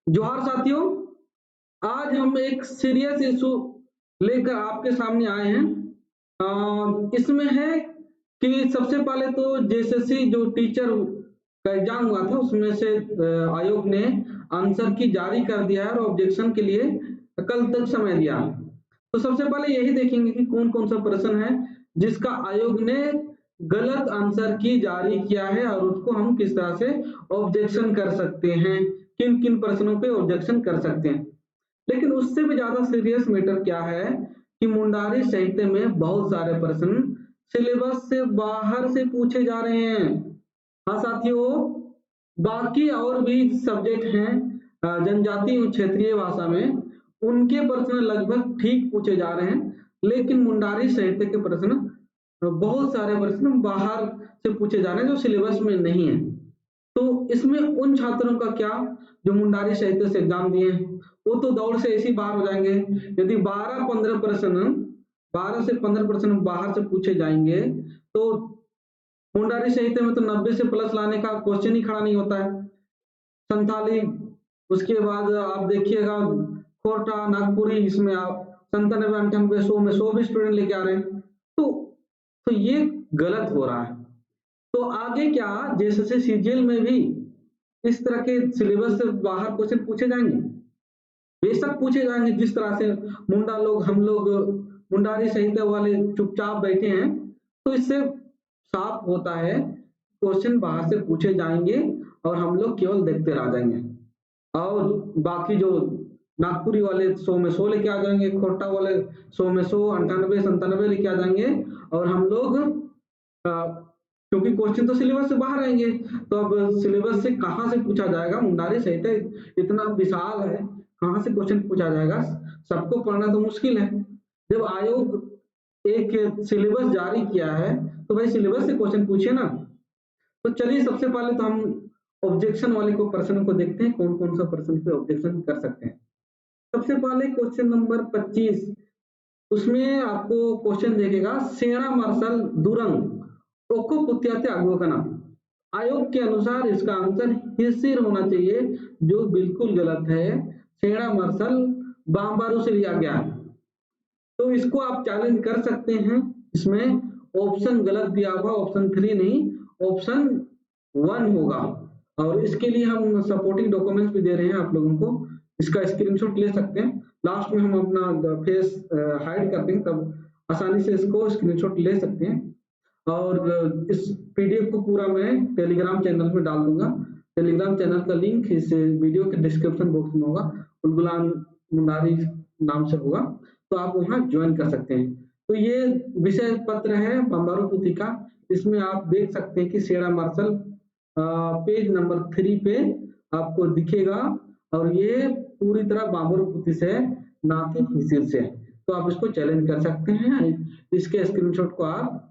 जोहार साथियों, आज हम एक सीरियस इशू लेकर आपके सामने आए हैं। इसमें है कि सबसे पहले तो जेएसएससी जो टीचर का एग्जाम हुआ था उसमें से आयोग ने आंसर की जारी कर दिया है और ऑब्जेक्शन के लिए कल तक समय दिया। तो सबसे पहले यही देखेंगे कि कौन कौन सा प्रश्न है जिसका आयोग ने गलत आंसर की जारी किया है और उसको हम किस तरह से ऑब्जेक्शन कर सकते हैं, किन किन प्रश्नों पे ऑब्जेक्शन कर सकते हैं। लेकिन उससे भी ज्यादा सीरियस मैटर क्या है कि मुंडारी साहित्य में बहुत सारे प्रश्न सिलेबस से बाहर से पूछे जा रहे हैं। हाँ साथियों, बाकी और भी सब्जेक्ट हैं जनजातीय और क्षेत्रीय भाषा में, उनके प्रश्न लगभग ठीक पूछे जा रहे हैं, लेकिन मुंडारी साहित्य के प्रश्न बहुत सारे प्रश्न बाहर से पूछे जा रहे हैं जो सिलेबस में नहीं है। तो इसमें उन छात्रों का क्या जो मुंडारी साहित्य से एग्जाम दिए हैं, वो तो दौड़ से ऐसे ही बाहर हो जाएंगे। यदि 12 से 15 प्रश्न बाहर से पूछे जाएंगे तो मुंडारी साहित्य में तो 90 से प्लस लाने का क्वेश्चन ही खड़ा नहीं होता है। संथाली, उसके बाद आप देखिएगा कोटा, नागपुरी, इसमें आप 97, 98, 100 में 100 भी स्टूडेंट लेके आ रहे हैं। तो ये गलत हो रहा है। तो आगे क्या, जैसे सीजीएल में भी इस तरह के सिलेबस से बाहर क्वेश्चन पूछे जाएंगे, बेशक पूछे जाएंगे। जिस तरह से हम लोग मुंडारी साहित्य वाले चुपचाप बैठे हैं, तो इससे साफ होता है क्वेश्चन बाहर से पूछे जाएंगे और हम लोग केवल देखते रह जाएंगे। और बाकी जो नागपुरी वाले 100 में 100 लेके आ जाएंगे, खोटा वाले 100 में 100, 98, 97 लेके आ जाएंगे और हम लोग क्योंकि क्वेश्चन तो सिलेबस से बाहर आएंगे, तो अब सिलेबस से कहाँ से पूछा जाएगा? मुंडारी साहित्य इतना विशाल है, कहाँ से क्वेश्चन पूछा जाएगा? सबको पढ़ना तो मुश्किल है। जब आयोग एक सिलेबस जारी किया है तो भाई सिलेबस से क्वेश्चन पूछे ना। तो चलिए सबसे पहले तो हम ऑब्जेक्शन वाले को प्रश्न को देखते हैं, कौन कौन सा प्रश्न पे ऑब्जेक्शन कर सकते हैं। सबसे पहले क्वेश्चन नंबर 25, उसमें आपको क्वेश्चन देखेगा सेना मार्शल दुरंग ओको पुत्याते अगवकना। आयोग के अनुसार इसका आंसर हिस्सेर होना चाहिए, जो बिल्कुल गलत है। सेना मार्शल बाम्बारू से लिया गया है। तो इसको आप चैलेंज कर सकते हैं। इसमें ऑप्शन गलत दिया हुआ, ऑप्शन 3 नहीं, ऑप्शन 1 होगा। और इसके लिए हम सपोर्टिंग डॉक्यूमेंट्स भी दे रहे हैं आप लोगों को, इसका स्क्रीनशॉट ले सकते हैं। लास्ट में हम अपना फेस हाइड कर देंगे, तब आसानी से इसको स्क्रीनशॉट ले सकते हैं। और इस पीडीएफ को पूरा मैं टेलीग्राम चैनल में डाल दूंगा। टेलीग्राम चैनल का लिंक इस वीडियो के डिस्क्रिप्शन बॉक्स में होगा, उलगुलान मुंडारी नाम से होगा, तो आप वहां ज्वाइन कर सकते हैं। तो ये विषय पत्र है बम्बारू पुथी का। इसमें आप देख सकते हैं कि सेना मार्शल पेज नंबर 3 पे आपको दिखेगा, और ये पूरी तरह बाम्बारू पुथी से ना कि हिसिर से। तो आप इसको चैलेंज कर सकते हैं। इसके स्क्रीनशॉट को आप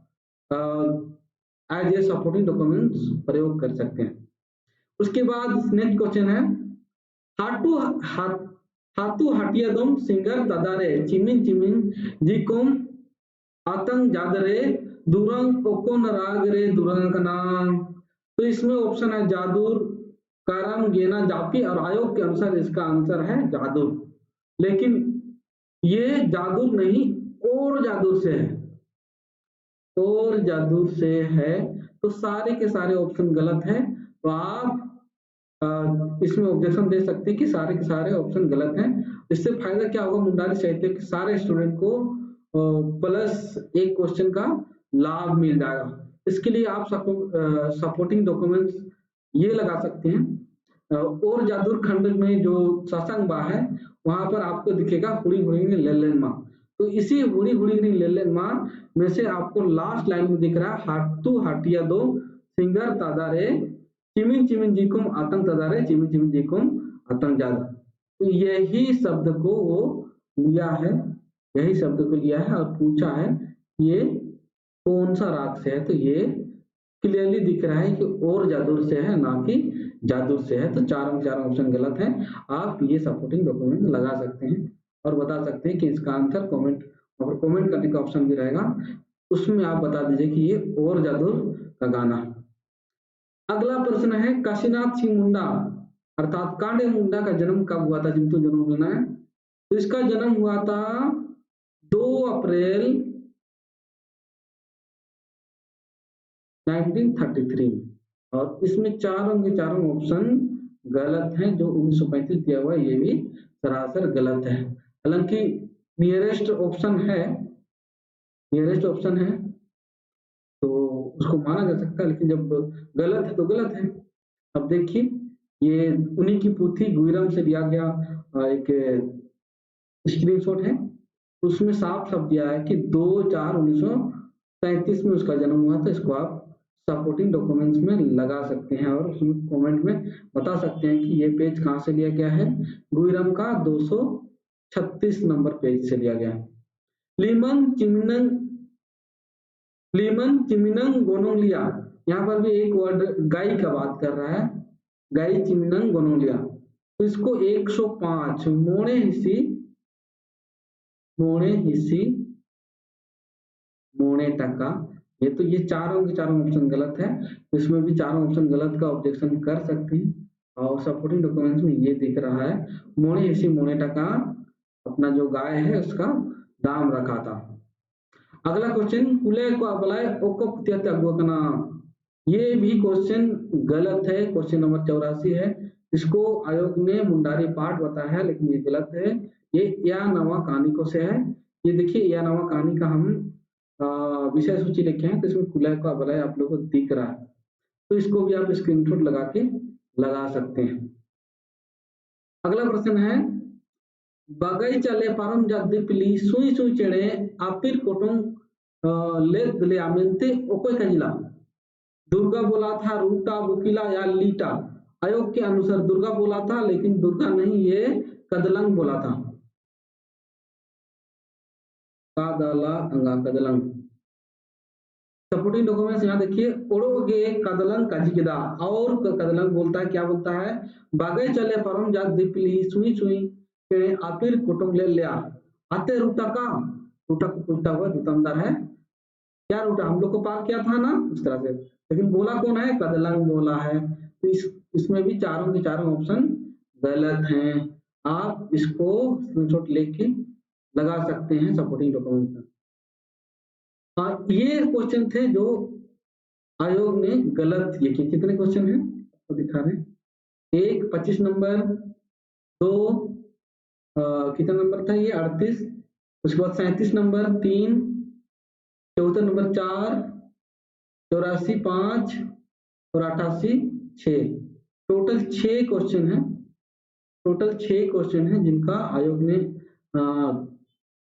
एज ए सपोर्टिंग डॉक्यूमेंट्स प्रयोग कर सकते हैं। उसके बाद नेक्स्ट क्वेश्चन है हाटू हातू हाटियादम सिंगर दादारे चिमिन चिमिन जिकुम आतंक जादरे दुरंग ओकोन राग रे दुरंग का नाम। तो इसमें ऑप्शन है जादूर, करम, गेना, जापी, और आयोग के अनुसार इसका आंसर है जादूर। लेकिन ये जादूर नहीं, और जादूर से है, और जादूर से है। तो सारे के सारे ऑप्शन गलत है। तो आप इसमें ऑब्जेक्शन दे सकते हैं कि सारे के सारे ऑप्शन गलत हैं। इससे फायदा क्या होगा? मुंडारी साहित्य के सारे स्टूडेंट को प्लस एक क्वेश्चन का लाभ मिल जाएगा। इसके लिए आप सपोर्टिंग डॉक्यूमेंट्स ये लगा सकते हैं। और जादूर खंड में जो सत्संग बा है, वहां पर आपको दिखेगा हुड़ी हुड़ी लेलेन माँ। तो इसी हुड़ी हुड़ी लेलेन माँ में से आपको लास्ट लाइन में दिख रहा है हाटू हाटिया दो सिंगर तादारे चिमिन चिमिन जिकुम आतंक तदारे चिमिन चिमिन जिकुम आतंक ज्यादा। तो यही शब्द को वो लिया है, यही शब्द को लिया है और पूछा है ये कौन सा राग से है। तो ये क्लियरली दिख रहा है कि और जादूर से है, ना कि जादूर से है। तो चारों ऑप्शन गलत है। आप ये सपोर्टिंग डॉक्यूमेंट लगा सकते हैं और बता सकते हैं कि इसका आंसर कमेंट, और कमेंट करने का ऑप्शन भी रहेगा, उसमें आप बता दीजिए कि ये और जादूर का गाना। अगला प्रश्न है काशीनाथ सिंह मुंडा अर्थात कांडे मुंडा का जन्म कब हुआ था, जिनको जन्म लेना है, तो इसका जन्म हुआ था 2 अप्रैल 1933 में। और इसमें चारों के चारों ऑप्शन गलत हैं, जो 1935 दिया हुआ है ये भी सरासर गलत है। हालांकि नियरेस्ट ऑप्शन है तो उसको माना जा सकता है, लेकिन जब गलत है तो गलत है। अब देखिए, ये उन्हीं की पुथी गुइरम से लिया गया एक स्क्रीनशॉट है, उसमें साफ साफ दिया है कि 2/4/1933 में उसका जन्म हुआ था। इसको आप सपोर्टिंग डॉक्यूमेंट्स में लगा सकते हैं और उसमें कमेंट में बता सकते हैं कि ये पेज कहाँ से लिया गया है। गुइरम का 236 नंबर पेज से लिया गया है। लीमन चिमिनंग गोनोंगलिया, यहाँ पर भी एक वर्ड गाय का बात कर रहा है, गाय चिमिनंग गोनोंगलिया, तो इसको 105 मोड़े हिस्सी मोड़े टका, ये चारों के चारों ऑप्शन गलत है, तो इसमें भी चारों ऑप्शन गलत का ऑब्जेक्शन कर सकते हैं। और सपोर्टिंग डॉक्यूमेंट्स में ये दिख रहा है मोड़े हिस्सी मोड़े टका अपना जो गाय है उसका दाम रखा था। अगला क्वेश्चन, कुले को अबलाय ओको पुतियत अगुकना, ये भी क्वेश्चन गलत है, क्वेश्चन नंबर 84 है। इसको आयोग ने मुंडारी पाठ बताया है, लेकिन ये गलत है। ये या नवा कहानी को से है। ये देखिए, या नवा कहानी का हम विषय सूची लिखे हैं, तो इसमें कुले को अबलाय आप लोगों को दिख रहा है, तो इसको भी आप स्क्रीनशॉट लगा सकते हैं। अगला प्रश्न है, बगैचाले पारम जाद्दी पिली सुई सुई चेड़े आपिर कोटुंग ले दले आमेंते ओकोय कजिला, दुर्गा बोला था रूटा बुकिला या लीटा। आयोग के अनुसार दुर्गा बोला था, लेकिन दुर्गा नहीं, ये कदलंग बोला था। कदलंग। सपोर्टिंग डॉक्यूमेंट्स यहाँ देखिए, ओड़ोगे कदलंग काजिकेदा, और कदलंग बोलता है, क्या बोलता है, बागे चले परम जात दीपली सुई सुई केड़े आपिर कुटुंब ले लिया आते रूटा का, रूटा को पूछता हुआ दुकानदार है, क्या रूटा हम लोग को पार किया था ना, इस तरह से, लेकिन बोला कौन है, कदलंग बोला है। तो इसमें भी चारों के चारों ऑप्शन गलत हैं। आप इसको स्क्रीनशॉट लेके लगा सकते हैं सपोर्टिंग डॉक्यूमेंट में। ये क्वेश्चन थे जो आयोग ने गलत ये किए। कितने क्वेश्चन हैं तो दिखा रहे हैं, 1 25 नंबर, 2 कितना नंबर था ये 38, उसके बाद 37 नंबर 3, 74 नंबर 4, 84 5 और 88 6, टोटल 6 क्वेश्चन है जिनका आयोग ने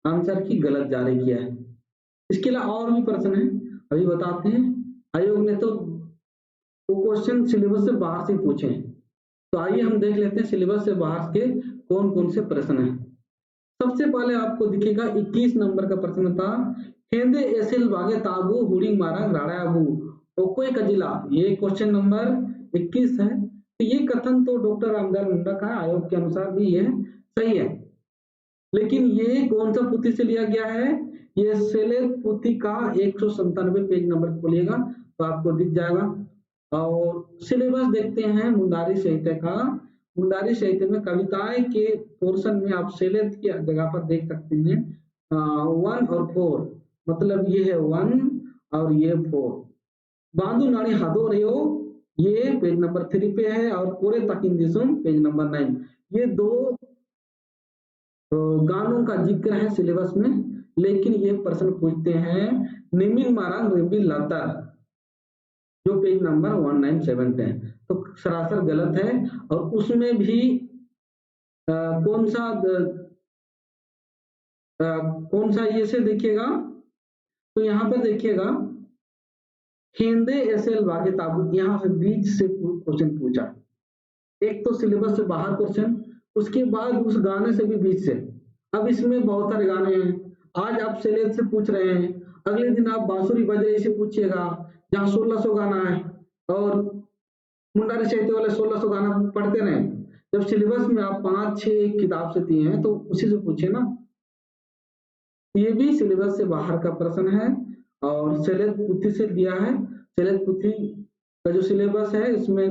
आंसर की गलत जारी किया है। इसके अलावा और भी प्रश्न है, अभी बताते हैं। आयोग ने तो वो क्वेश्चन सिलेबस से बाहर से पूछे हैं, तो आइए हम देख लेते हैं सिलेबस से बाहर के कौन कौन से प्रश्न हैं। सबसे पहले आपको दिखेगा 21 नंबर का प्रश्न था, हेंदे एसिल बागे ताबू हुडिंग मारा राड़ाबू ओकोय कजिला, ये क्वेश्चन नंबर 21 है। तो ये कथन तो डॉक्टर रामदयाल मुंडा का है, आयोग के अनुसार भी ये सही है, लेकिन ये कौन सा पुथी से लिया गया है, ये सेलेत पुथी का 197 पेज नंबर खोलिएगा तो आपको दिख जाएगा। और सिलेबस देखते हैं मुंडारी साहित्य का। मुंडारी साहित्य में कविताएं के पोर्शन में आप सेलेत की जगह पर देख सकते हैं 1 और 4, मतलब ये है 1 और ये 4। बांधु नानी हादो रेयो, ये पेज नंबर 3 पे है, और कोरे तकिन दिसुम पेज नंबर 9। ये 2 गानों का जिक्र है सिलेबस में, लेकिन ये प्रश्न पूछते हैं निमिन मारांग रिम्बी लातर, जो पेज नंबर 197 पे है, तो सरासर गलत है। और उसमें भी कौन सा ये से देखिएगा, तो यहाँ पर देखिएगा हिंदे एसएल बागे ताबू, यहाँ से बीच से क्वेश्चन पूछा, एक तो सिलेबस से बाहर क्वेश्चन, उसके बाद उस गाने से भी बीच से। अब इसमें बहुत सारे गाने हैं, आज आप सिलेबस से पूछ रहे हैं, अगले दिन आप बांसुरी बजरे से पूछिएगा जहाँ 1600 गाना है, और मुंडारी साहित्य वाले 1600 गाना पढ़ते रहे। जब सिलेबस में आप 5-6 किताब से दिए हैं तो उसी से पूछे ना। ये भी सिलेबस से बाहर का प्रश्न है और सेलेत पुथी से दिया है। सेलेत पुथी का जो सिलेबस है इसमें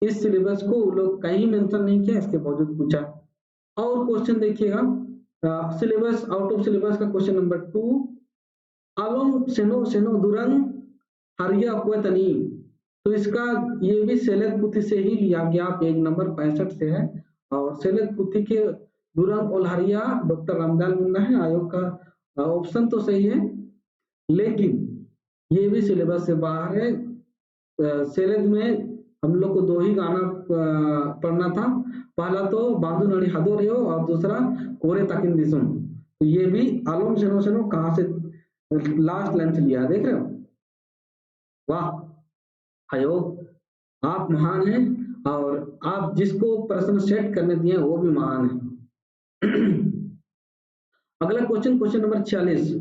इस सिलेबस को लोग कहीं मेंशन नहीं किया, इसके बावजूद पूछा। और क्वेश्चन देखिएगा, सिलेबस आउट ऑफ सिलेबस का क्वेश्चन नंबर 2, आलोम सेनो सेनो दुरंग हरिया क्वेतनी। तो इसका ये भी सेलेद पुथी से ही लिया गया, पेज नंबर 65 से है। और सेलेद पुथी के दुरंग और हरिया डॉक्टर रामदयाल मुन्ना है। आयोग का ऑप्शन तो सही है, लेकिन ये भी सिलेबस से बाहर है। सेलेद में हम लोग को 2 ही गाना पढ़ना था। पहला तो बांधु नड़ी हादो रियो और दूसरा कोरे ताकिन दिसुम। तो ये भी आलोम सेनो सेनो कहाँ से लास्ट लाइन से लिया, देख रहे हो? वाह आयोग, आप महान हैं, और आप जिसको प्रश्न सेट करने दिए वो भी महान है। अगला क्वेश्चन, क्वेश्चन नंबर 46,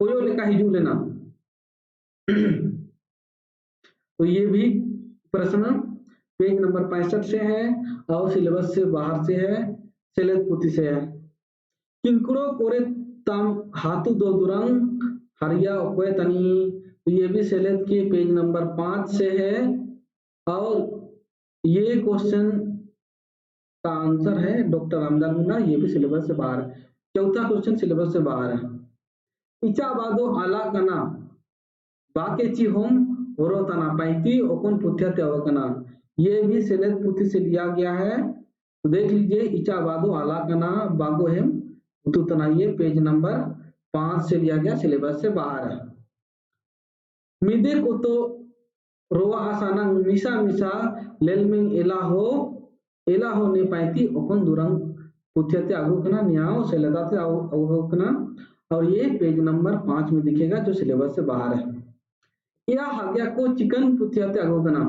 कोयो लेका हिजू लेना। तो ये भी प्रश्न पेज नंबर 65 से है और सिलेबस से बाहर से है, सेलेद पुथी से है। किंकड़ो कोरे तम हाथू दो दुरंग हरिया ओके तनी। तो ये भी सेलेद के पेज नंबर 5 से है और ये क्वेश्चन का आंसर है डॉक्टर रामदयाल मुन्ना। ये भी सिलेबस से बाहर है। चौथा क्वेश्चन सिलेबस से बाहर है। इचा बादो आला कना बाकेची होम होरो तना पैती ओपन पुथ्यते अवकना। ये भी सेलेद पुथी से लिया गया है। तो देख लीजिए, इचा बादो आला कना बागो हेम उतना, ये पेज नंबर 5 से लिया गया, सिलेबस से बाहर है। मिदे को तो रोवा आसाना मिसा मिसा लेलमिंग एलाहो ने पाइती ओपन दुरंग पुथ्यते अगुकना न्याओ सेलेदाते अगुकना। और ये पेज नंबर 5 में दिखेगा, जो सिलेबस से बाहर है। या हाग्या को चिकन पुथ्यते अगुकना,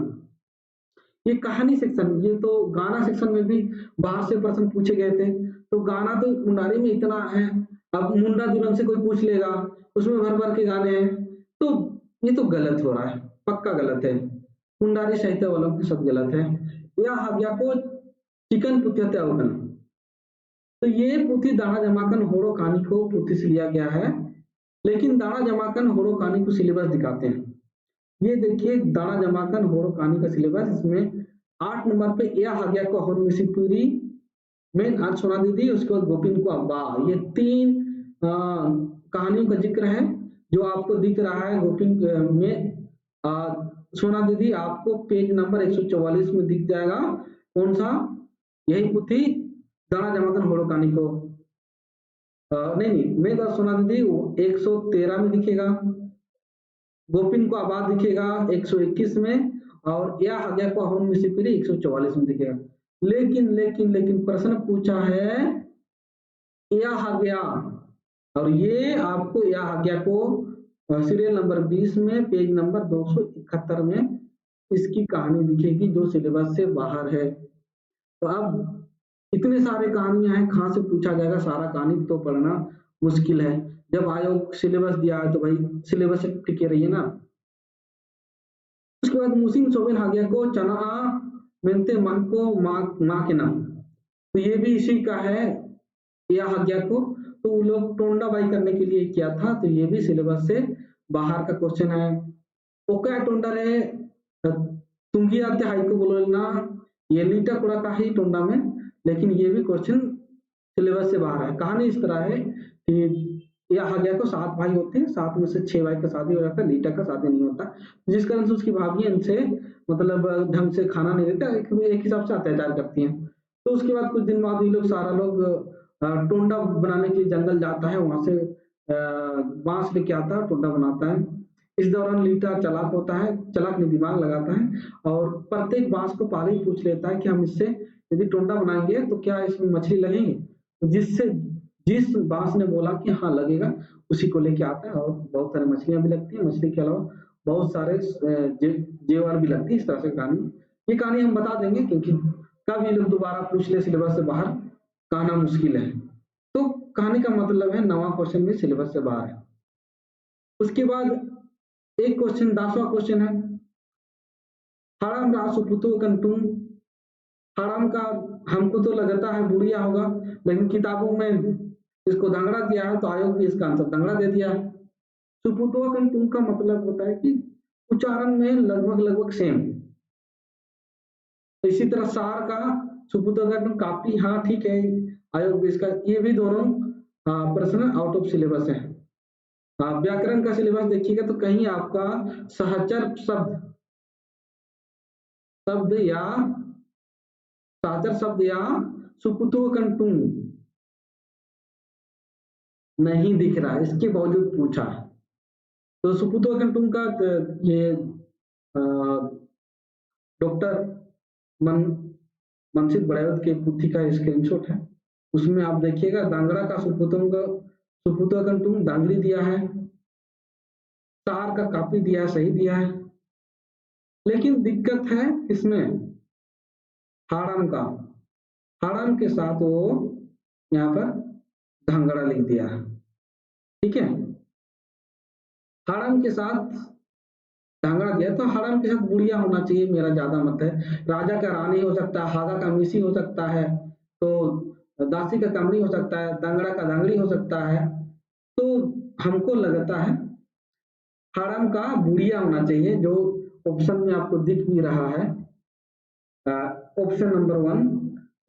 ये कहानी सेक्शन, ये तो गाना सेक्शन में भी बाहर से प्रश्न पूछे गए थे। तो गाना तो मुंडारी में इतना है, अब मुंडा दुरंग से कोई पूछ लेगा, उसमें भर भर के गाने हैं, तो ये तो गलत हो रहा है, पक्का गलत है। मुंडारी साहित्य वालों की सब गलत है। या हाग्या को चिकन पुथ्यते अवकना, तो ये पुथी दाना जमाकन होड़ो कहानी को पुथी से लिया गया है, लेकिन दाना जमाकन होड़ो कहानी को सिलेबस दिखाते हैं। ये देखिए दाना जमाकन होड़ो कहानी का सिलेबस, इसमें 8 नंबर पे या हाग्या को होन मिसिपुरी में आज सोना दीदी, उसके बाद गोपिन को अब्बा। ये 3 कहानियों का जिक्र है जो आपको दिख रहा है। गोपिन में सोना दीदी आपको पेज नंबर 144 में दिख जाएगा। कौन सा? यही पुथी दाना जमाकन होड़ो कहानी को नहीं मैं सोना दीदी 113 में दिखेगा, गोपिन को आबाद दिखेगा 121 में, और या हग्या को होम मिसिपिरी 144 में दिखेगा। लेकिन प्रश्न पूछा है या हग्या, और ये आपको या हग्या को सीरियल नंबर 20 में पेज नंबर 271 में इसकी कहानी दिखेगी, जो सिलेबस से बाहर है। तो अब इतने सारे कहानियां हैं, कहाँ से पूछा जाएगा? सारा कहानी तो पढ़ना मुश्किल है। जब आयोग सिलेबस दिया है तो भाई सिलेबस से टिके रहिए ना। उसके बाद मुसिंग सोबेन हागिया को चना मेंते माँ को माँ के नाम, तो ये भी इसी का है या हागिया को। तो वो लोग टोंडा बाई करने के लिए किया था, तो ये भी सिलेबस से बाहर का क्वेश्चन है। ओका टोंडा रे तुंगी आते हाई को बोलो ना, ये लीटा कुड़ा का ही टोंडा में, लेकिन ये भी क्वेश्चन सिलेबस से बाहर है। कहानी इस तरह है कि या हग्या को 7 भाई होते हैं, 7 में से 6 भाई का शादी हो जाता है, लीटा का शादी नहीं होता, जिस कारण से उसकी भाभी इनसे मतलब ढंग से खाना नहीं देता, एक हिसाब से अत्याचार करती हैं। तो उसके बाद कुछ दिन बाद ये लोग सारा लोग टोंडा बनाने के लिए जंगल जाता है, वहां से बांस लेके आता है, टोंडा बनाता है। इस दौरान लीटा चालाक होता है, चालाक ने दिमाग लगाता है और प्रत्येक बांस को पहले ही पूछ लेता है कि हम इससे यदि टोंडा बनाएंगे तो क्या इसमें मछली लगेगी, तो जिस बांस ने बोला कि हाँ लगेगा, उसी को लेके आता है, और बहुत सारी मछलियां भी लगती है। मछली के अलावा बहुत सारे जेवर भी लगती है। इस तरह से कहानी, ये कहानी हम बता देंगे क्योंकि कब ये लोग दोबारा पूछ ले सिलेबस से बाहर, कहना मुश्किल है। तो कहानी का मतलब है 9वां क्वेश्चन भी सिलेबस से बाहर है। उसके बाद एक क्वेश्चन 10वां क्वेश्चन है, हड़म रासुपुतो कंटुम। हड़म का हमको तो लगता है बुढ़िया होगा, लेकिन किताबों में इसको दंगड़ा दिया है, तो आयोग भी इसका आंसर दंगड़ा दे दिया है। सुपुतो कंटुम का मतलब होता है कि उच्चारण में लगभग सेम, इसी तरह सार का सुपुत्र काफी, हाँ ठीक है, आयोग भी इसका, ये भी दोनों प्रश्न आउट ऑफ सिलेबस है। व्याकरण का सिलेबस देखिएगा तो कहीं आपका सहचर शब्द या साचर शब्द या सुपुतो कंटुंग नहीं दिख रहा, इसके बावजूद पूछा। तो सुपुतो कंटुंग का ये डॉक्टर मनसित बड़ावत के पुथी का स्क्रीनशॉट है, उसमें आप देखिएगा दांगड़ा का सुपुतो कंटुंग दांगड़ी दिया है, तार का काफी दिया है, सही दिया है, लेकिन दिक्कत है इसमें हाड़म के साथ वो यहाँ पर धांगड़ा लिख दिया है, ठीक है। हाड़म के साथ धांगड़ा दिया, तो हाड़म के साथ बुढ़िया होना चाहिए, मेरा ज्यादा मत है। राजा का रानी हो सकता है, हागा का मिसी हो सकता है, तो दासी का कमरी हो सकता है, दांगड़ा का दांगड़ी हो सकता है। तो हमको लगता है हाड़म का बुढ़िया होना चाहिए, जो ऑप्शन में आपको दिख भी रहा है, ऑप्शन नंबर 1।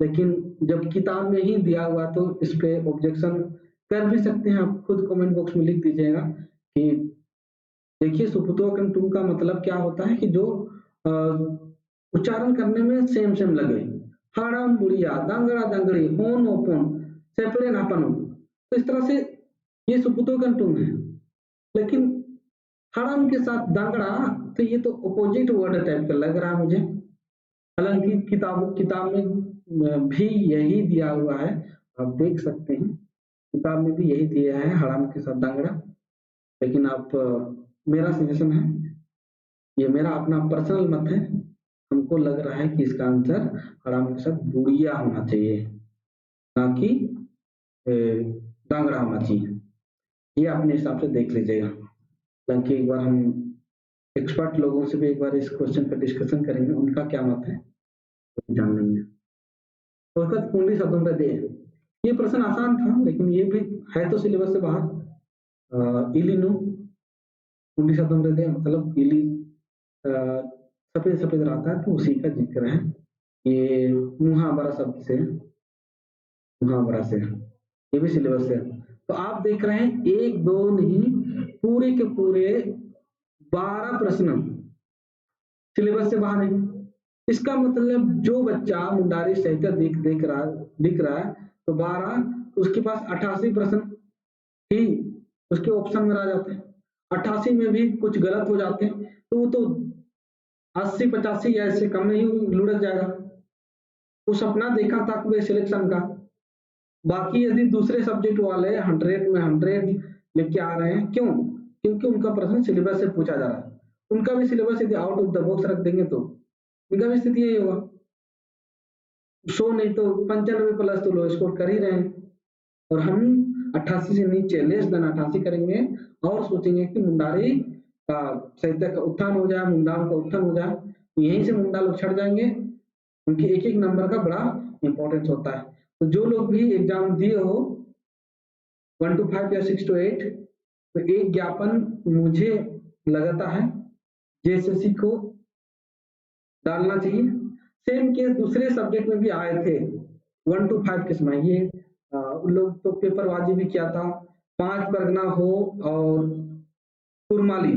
लेकिन जब किताब में ही दिया हुआ तो इस पे ऑब्जेक्शन कर भी सकते हैं, आप खुद कमेंट बॉक्स में लिख दीजिएगा कि देखिए सुपुतो कंटुंग का मतलब क्या होता है कि जो उच्चारण करने में सेम लगे, हाड़म बुढ़िया, दांगड़ा दांगड़ी, होन ओपन, सेपरे नापन, तो इस तरह से ये सुपुतो कंटुंग है। लेकिन हाड़म के साथ दांगड़ा, तो ये तो अपोजिट वर्ड टाइप का लग रहा है मुझे, हालांकि किताब में भी यही दिया हुआ है, आप देख सकते हैं किताब में भी यही दिया है हाड़म के साथ दांगड़ा। लेकिन आप मेरा सजेशन है, ये मेरा अपना पर्सनल मत है, हमको लग रहा है कि इसका आंसर हाड़म के साथ बुढ़िया होना चाहिए, ना कि दांगड़ा होना चाहिए। ये अपने हिसाब से देख लीजिएगा, हालांकि एक बार हम एक्सपर्ट लोगों से भी एक बार इस क्वेश्चन पर डिस्कशन करेंगे, उनका क्या मत है तो जान लेंगे। तो उसका कुंडी शब्दों में दे, ये प्रश्न आसान था, लेकिन ये भी है तो सिलेबस से बाहर। इलिनु कुंडी शब्दों में दे मतलब इली सफेद सफेद रहता है, तो उसी का जिक्र है, ये मुहावरा शब्द से, मुहावरा से, ये भी सिलेबस से। तो आप देख रहे हैं 1 2 नहीं, पूरे के पूरे 12 प्रश्न सिलेबस से बाहर है। इसका मतलब जो बच्चा मुंडारी साहित्य दिख रहा है तो 12, उसके पास 88 प्रश्न ही उसके ऑप्शन में रह जाते हैं। 88 में भी कुछ गलत हो जाते हैं तो वो तो 80-85 या इससे कम नहीं लुढ़क जाएगा। वो सपना देखा था कि सिलेक्शन का, बाकी यदि दूसरे सब्जेक्ट वाले 100 में 100 लेके आ रहे हैं, क्यों? क्योंकि उनका प्रश्न सिलेबस से पूछा जा रहा है। उनका भी सिलेबस यदि आउट ऑफ द बॉक्स रख देंगे तो उनका भी स्थिति यही होगा, 100 नहीं तो 95 प्लस तो लो स्कोर कर ही रहे हैं, और हम 88 से नीचे लेस देन 88 करेंगे और सोचेंगे कि मुंडारी का साहित्य का उत्थान हो जाए, मुंडान का उत्थान हो जाए, यहीं से मुंडा लोग छट जाएंगे, क्योंकि एक एक नंबर का बड़ा इंपॉर्टेंस होता है। तो जो लोग भी एग्जाम दिए हो 1 to 5 या 6 to 8, तो एक ज्ञापन मुझे लगता है जेएसएससी को डालना चाहिए। सेम केस दूसरे सब्जेक्ट में भी आए थे 1 to 5 के समय, ये उन लोग तो पेपरबाजी भी किया था, 5 परगना हो और कुरमाली,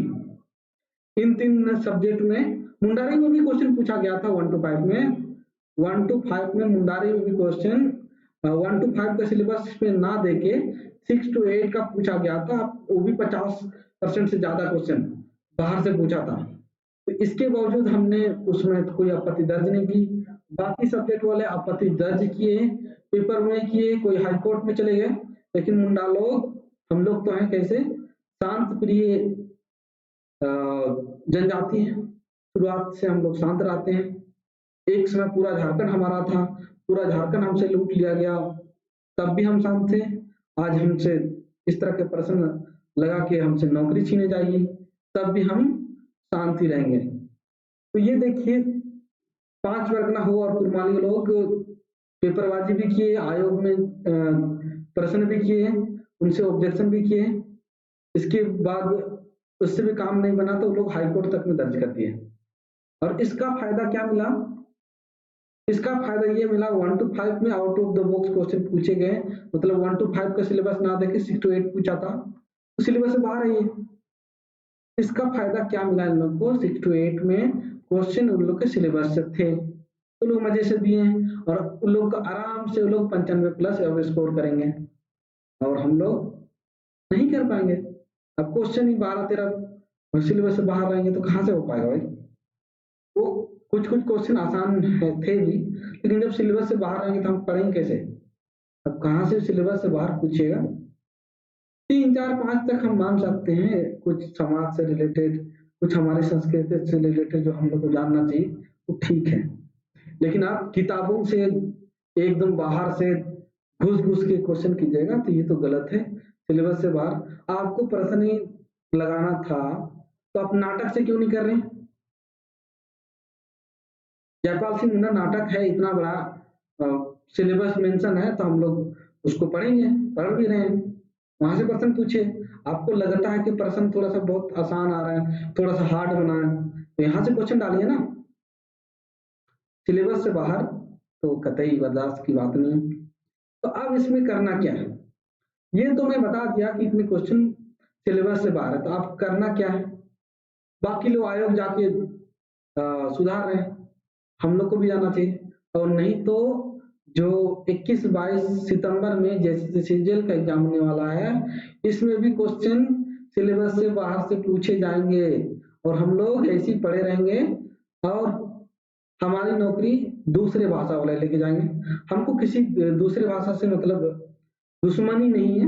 इन 3 सब्जेक्ट में मुंडारी में भी क्वेश्चन पूछा गया था 1 to 5 में। 1 to 5 में मुंडारी में भी क्वेश्चन 1 to 5 का सिलेबस में ना देके 6 to 8 का पूछा गया था, वो भी 50% से ज्यादा क्वेश्चन बाहर से पूछा था। तो इसके बावजूद हमने उसमें कोई आपत्ति दर्ज नहीं की, बाकी सब्जेक्ट वाले आपत्ति दर्ज किए, पेपर में किए, कोई हाई कोर्ट में चले गए, लेकिन मुंडा लोग, हम लोग तो हैं कैसे शांत प्रिय जनजाति है, शुरुआत से हम लोग शांत रहते हैं। एक समय पूरा झारखंड हमारा था, पूरा झारखंड हमसे लूट लिया गया, तब भी हम शांत थे। आज हमसे इस तरह के प्रश्न लगा के हमसे नौकरी छीने जाएगी, तब भी हम शांत ही रहेंगे। तो ये देखिए 5 परगना हो और कुरमाली लोग पेपरबाजी भी किए, आयोग में प्रश्न भी किए, उनसे ऑब्जेक्शन भी किए, इसके बाद उससे भी काम नहीं बना तो लोग हाई कोर्ट तक में दर्ज कर दिए। और इसका फायदा क्या मिला इसका फायदा ये मिला 1 to 5 में out of the box question पूछे गए, मतलब 1 to 5 का सिलेबस ना देके 6 to 8 पूछा था तो सिलेबस से बाहर है ये। इसका फायदा क्या मिला इन लोग को, 6 to 8 में क्वेश्चन उन लोग के सिलेबस से थे तो लोग मजे से दिए हैं और उन लोग का आराम से उन लोग 95+ अब स्कोर करेंगे और हम लोग नहीं कर पाएंगे। अब क्वेश्चन ही 12-13 सिलेबस से बाहर रहेंगे तो कहाँ से हो पाएगा भाई। वो कुछ क्वेश्चन आसान थे भी, लेकिन जब सिलेबस से बाहर रहेंगे तो हम पढ़ेंगे कैसे। अब कहाँ से सिलेबस से बाहर पूछेगा। 3, 4, 5 तक हम मान सकते हैं, कुछ समाज से रिलेटेड, कुछ हमारी संस्कृति से रिलेटेड जो हम लोग को जानना चाहिए वो ठीक है, लेकिन आप किताबों से एकदम बाहर से घुस के क्वेश्चन कीजिएगा तो ये तो गलत है। सिलेबस से बाहर आपको प्रश्न ही लगाना था तो आप नाटक से क्यों नहीं कर रहे हैं। जयपाल सिंह मुन्ना नाटक है, इतना बड़ा सिलेबस मेंशन है तो हम लोग उसको पढ़ेंगे, पढ़ भी रहे हैं। वहां से प्रश्न पूछे, आपको लगता है कि प्रश्न थोड़ा सा बहुत आसान आ रहा है, थोड़ा सा हार्ड बना है तो यहाँ से क्वेश्चन डालिए ना। सिलेबस से बाहर तो कतई बर्दाश्त की बात नहीं है। तो अब इसमें करना क्या है, ये तो मैं बता दिया कि इसमें क्वेश्चन सिलेबस से बाहर है तो आप करना क्या है। बाकी लोग आयोग जाके सुधार रहे हैं, हम लोग को भी जाना चाहिए। और नहीं तो जो 21-22 सितंबर में जैसे सीजीएल का एग्जाम होने वाला है, इसमें भी क्वेश्चन सिलेबस से बाहर से पूछे जाएंगे और हम लोग ऐसे ही पढ़े रहेंगे और हमारी नौकरी दूसरे भाषा वाले लेके जाएंगे। हमको किसी दूसरे भाषा से मतलब दुश्मनी नहीं है,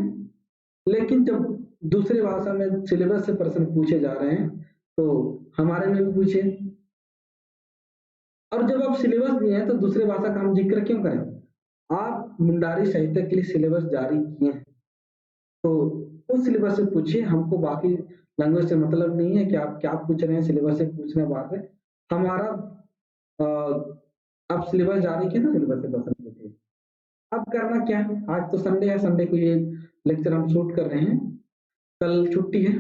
लेकिन जब दूसरे भाषा में सिलेबस से प्रश्न पूछे जा रहे हैं तो हमारे में भी पूछे। और जब आप सिलेबस दिए हैं तो दूसरे भाषा का हम जिक्र क्यों करें। आप मुंडारी साहित्य के लिए सिलेबस जारी किए हैं तो उस सिलेबस से पूछिए, हमको बाकी लैंग्वेज से मतलब नहीं है कि आप क्या पूछ रहे हैं, सिलेबस से पूछने बाद में हमारा अब सिलेबस जारी किया तो सिलेबस से प्रश्न पूछिए। अब करना क्या है, आज तो संडे है, संडे को ये लेक्चर हम शूट कर रहे हैं, कल छुट्टी है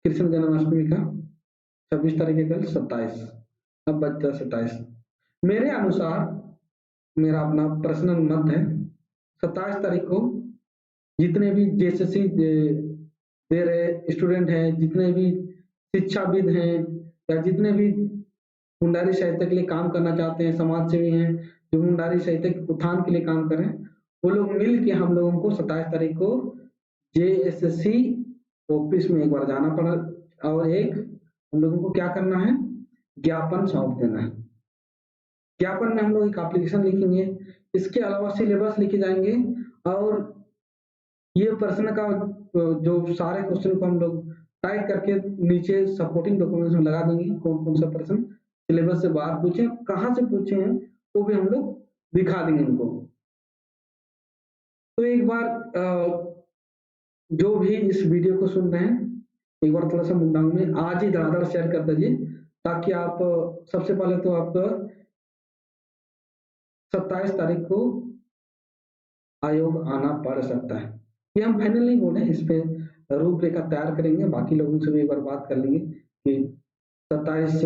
कृष्ण जन्माष्टमी का 26 तारीख है, कल 27, अब बचता 27। मेरे अनुसार मेरा अपना पर्सनल मत है 27 तारीख को जितने भी जेएसएससी दे रहे स्टूडेंट हैं, जितने भी शिक्षाविद हैं या जितने भी मुंडारी साहित्य के लिए काम करना चाहते हैं, समाज सेवी हैं जो मुंडारी साहित्य के उत्थान के लिए काम कर रहे हैं, वो लोग मिल के हम लोगों को 27 तारीख को जेएसएससी ऑफिस में एक बार जाना पड़ा और एक हम लोगों को क्या करना है, ज्ञापन सौंप देना है। ज्ञापन में हम लोग एक एप्लीकेशन लिखेंगे, इसके अलावा सिलेबस लिखे जाएंगे और ये प्रश्न का जो सारे क्वेश्चन को हम लोग टाइप करके नीचे सपोर्टिंग डॉक्यूमेंट्स में लगा देंगे, कौन कौन सा प्रश्न सिलेबस से बाहर पूछे, कहाँ से पूछे हैं वो भी हम लोग दिखा देंगे उनको। तो एक बार जो भी इस वीडियो को सुन रहे हैं एक बार थोड़ा सा मुंडांग में आज ही धड़ाधड़ शेयर कर दीजिए ताकि आप सबसे पहले तो आप 27 तारीख को आयोग आना पड़ सकता है। ये हम फाइनल नहीं बोले, इस पे रूपरेखा तैयार करेंगे, बाकी लोगों से भी एक बार बात कर लेंगे कि 27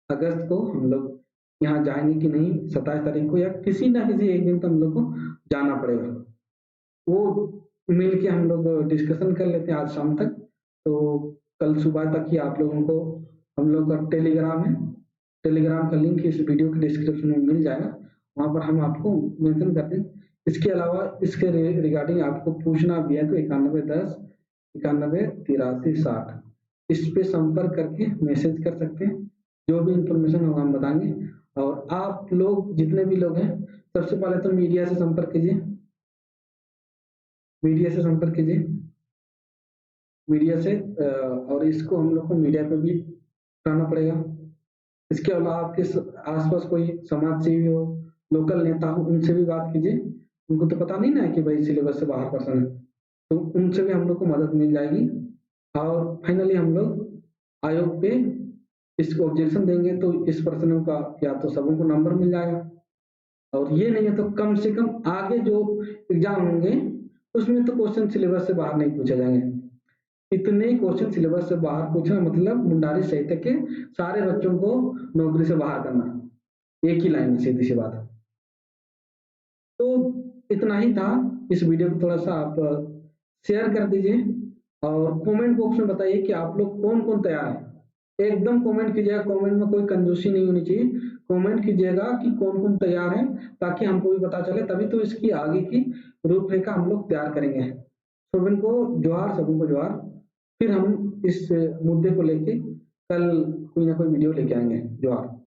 अगस्त को हम लोग यहाँ जाएंगे कि नहीं, 27 तारीख को या किसी ना किसी एक दिन तो हम लोग को जाना पड़ेगा। वो मिल के हम लोग डिस्कशन कर लेते हैं आज शाम तक, तो कल सुबह तक ही आप लोगों को हम लोग का टेलीग्राम है, टेलीग्राम का लिंक इस वीडियो के डिस्क्रिप्शन में मिल जाएगा, वहां पर हम आपको मेंशन कर दें। इसके अलावा इसके रिगार्डिंग आपको पूछना भी है तो 9110 91 83 60 इस पे संपर्क करके मैसेज कर सकते हैं, जो भी इंफॉर्मेशन होगा हम बताएंगे। और आप लोग जितने भी लोग हैं सबसे पहले तो मीडिया से संपर्क कीजिए, मीडिया से संपर्क कीजिए, मीडिया से और इसको हम लोग को मीडिया पे भी करना पड़ेगा। इसके अलावा आपके आसपास कोई समाज सेवी हो, लोकल नेता हो, उनसे भी बात कीजिए, उनको तो पता नहीं ना है कि भाई सिलेबस से बाहर पर्सन है, तो उनसे भी हम लोग को मदद मिल जाएगी। और फाइनली हम लोग आयोग पे इसको ऑब्जेक्शन देंगे तो इस पर्सन का या तो सबों को नंबर मिल जाएगा, और ये नहीं है तो कम से कम आगे जो एग्जाम होंगे उसमें तो क्वेश्चन सिलेबस से बाहर नहीं पूछे जाएंगे। इतने क्वेश्चन सिलेबस से बाहर पूछना मतलब मुंडारी साहित्य के सारे बच्चों को नौकरी से बाहर करना, एक ही लाइन में, सीधी सी बात है। तो इतना ही था। इस वीडियो को थोड़ा सा आप शेयर कर दीजिए और कमेंट बॉक्स में बताइए कि आप लोग कौन कौन तैयार है। एकदम कमेंट कीजिएगा, कमेंट में कोई कंजूसी नहीं होनी चाहिए। कमेंट कीजिएगा कि कौन कौन तैयार है, ताकि हमको भी पता चले, तभी तो इसकी आगे की रूपरेखा हम लोग तैयार करेंगे। सभी को जोहार, सभी को जोहार। फिर हम इस मुद्दे को लेके कल कोई ना कोई वीडियो लेके आएंगे। जोहार।